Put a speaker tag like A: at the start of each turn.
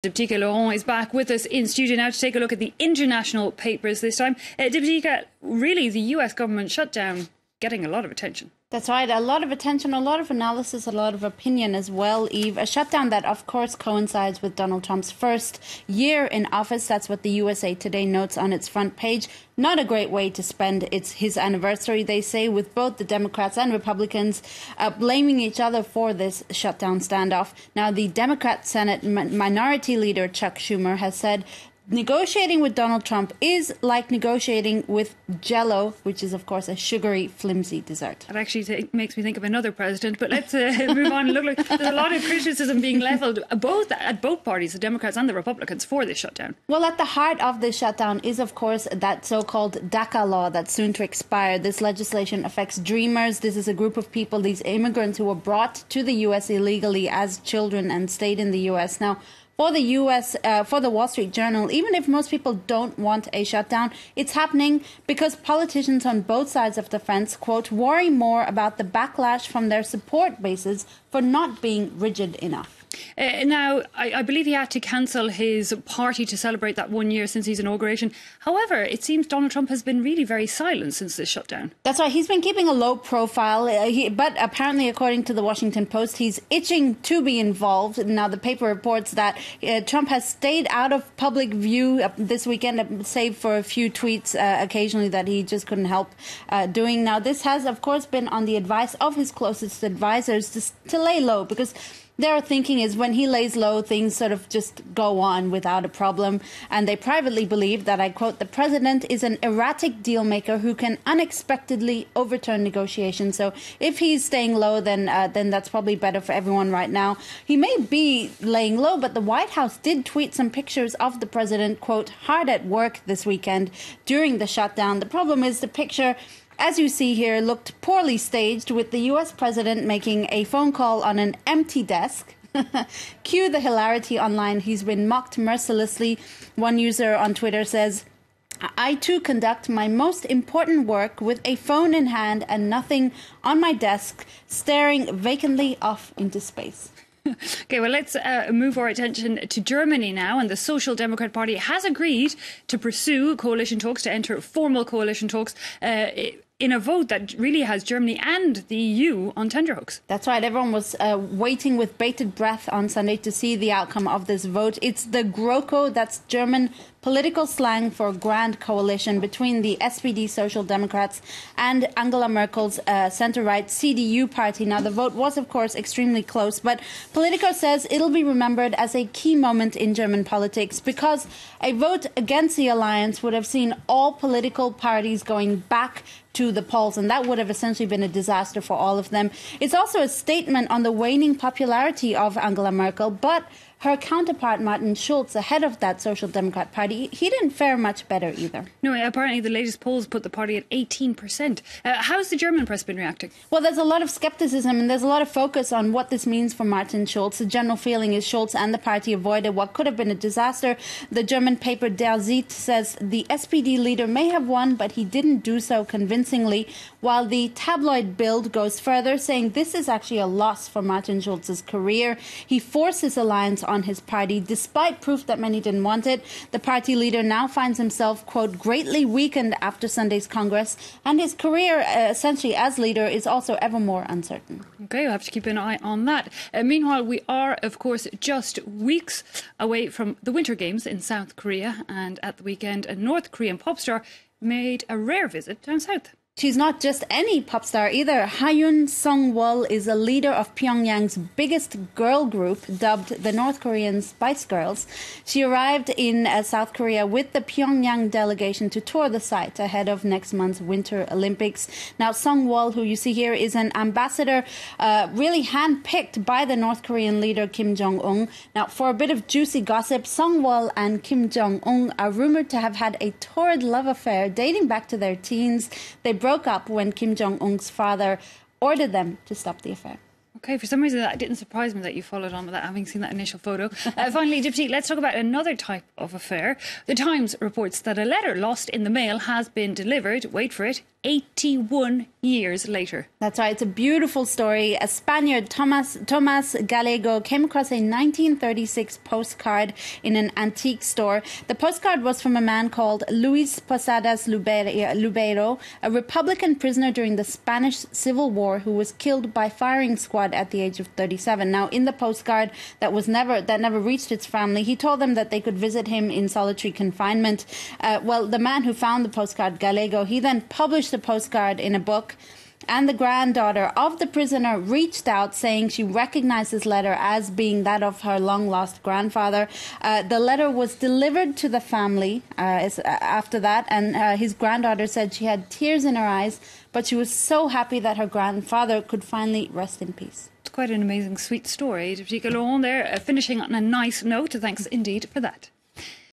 A: Diptyque Laurent is back with us in studio now to take a look at the international papers this time. Diptyque, really the US government shutdown getting a lot of attention.
B: That's right. A lot of attention, a lot of analysis, a lot of opinion as well, Eve. A shutdown that, of course, coincides with Donald Trump's first year in office. That's what the USA Today notes on its front page. Not a great way to spend his anniversary, they say, with both the Democrats and Republicans blaming each other for this shutdown standoff. Now, the Democrat Senate Minority Leader Chuck Schumer has said negotiating with Donald Trump is like negotiating with Jell-O, which is, of course, a sugary, flimsy dessert.
A: That actually makes me think of another president. But let's move on. Look, there's a lot of criticism being levelled at both parties, the Democrats and the Republicans, for this shutdown.
B: Well, at the heart of this shutdown is, of course, that so-called DACA law that's soon to expire. This legislation affects dreamers. This is a group of people, these immigrants who were brought to the U.S. illegally as children and stayed in the U.S. Now, for the Wall Street Journal, even if most people don't want a shutdown, it's happening because politicians on both sides of the fence, quote, worry more about the backlash from their support bases for not being rigid enough.
A: Now, I believe he had to cancel his party to celebrate that 1 year since his inauguration. However, it seems Donald Trump has been really very silent since this shutdown.
B: That's right. He's been keeping a low profile, but apparently, according to the Washington Post, he's itching to be involved. Now, the paper reports that Trump has stayed out of public view this weekend, save for a few tweets occasionally that he just couldn't help doing. Now, this has, of course, been on the advice of his closest advisors to lay low, because their thinking is when he lays low, things sort of just go on without a problem. And they privately believe that, I quote, the president is an erratic deal maker who can unexpectedly overturn negotiations. So if he's staying low, then that's probably better for everyone right now. He may be laying low, but the White House did tweet some pictures of the president, quote, hard at work this weekend during the shutdown. The problem is the picture, as you see here, looked poorly staged, with the U.S. president making a phone call on an empty desk. Cue the hilarity online. He's been mocked mercilessly. One user on Twitter says, I too conduct my most important work with a phone in hand and nothing on my desk, staring vacantly off into space.
A: OK, well, let's move our attention to Germany now. And the Social Democrat Party has agreed to pursue coalition talks, to enter formal coalition talks in a vote that really has Germany and the EU on tenterhooks.
B: That's right. Everyone was waiting with bated breath on Sunday to see the outcome of this vote. It's the GroKo, that's German political slang for grand coalition between the SPD Social Democrats and Angela Merkel's centre-right CDU party. Now, the vote was, of course, extremely close, but Politico says it'll be remembered as a key moment in German politics because a vote against the alliance would have seen all political parties going back to the polls, and that would have essentially been a disaster for all of them. It's also a statement on the waning popularity of Angela Merkel, but her counterpart, Martin Schulz, ahead of that Social Democrat Party, he didn't fare much better either.
A: No, apparently the latest polls put the party at 18%. How's the German press been reacting?
B: Well, there's a lot of skepticism and there's a lot of focus on what this means for Martin Schulz. The general feeling is Schulz and the party avoided what could have been a disaster. The German paper Der Zeit says the SPD leader may have won, but he didn't do so convincingly, while the tabloid Bild goes further, saying this is actually a loss for Martin Schulz's career. He forced his alliance on his party, despite proof that many didn't want it. The party leader now finds himself, quote, greatly weakened after Sunday's Congress, and his career, essentially as leader, is also ever more uncertain.
A: OK, we'll have to keep an eye on that. Meanwhile, we are, of course, just weeks away from the Winter Games in South Korea, and at the weekend, a North Korean pop star made a rare visit down south.
B: She's not just any pop star either. Hyun Sung-wol is a leader of Pyongyang's biggest girl group, dubbed the North Korean Spice Girls. She arrived in South Korea with the Pyongyang delegation to tour the site ahead of next month's Winter Olympics. Now, Sung-wol, who you see here, is an ambassador really handpicked by the North Korean leader Kim Jong-un. Now, for a bit of juicy gossip, Sung-wol and Kim Jong-un are rumored to have had a torrid love affair dating back to their teens. They broke up when Kim Jong-un's father ordered them to stop the affair.
A: OK, for some reason that didn't surprise me that you followed on without having seen that initial photo. Finally, Diptyque, let's talk about another type of affair. The Times reports that a letter lost in the mail has been delivered, wait for it, 81 years later.
B: That's right. It's a beautiful story. A Spaniard, Tomas Gallego, came across a 1936 postcard in an antique store. The postcard was from a man called Luis Posadas Lubeiro, a Republican prisoner during the Spanish Civil War who was killed by firing squad at the age of 37. Now, in the postcard that never reached its family, he told them that they could visit him in solitary confinement. The man who found the postcard, Gallego, he then published the postcard in a book. And the granddaughter of the prisoner reached out saying she recognized this letter as being that of her long-lost grandfather. The letter was delivered to the family after that, and his granddaughter said she had tears in her eyes, but she was so happy that her grandfather could finally rest in peace.
A: It's quite an amazing, sweet story. Laurent there, finishing on a nice note. Thanks indeed for that.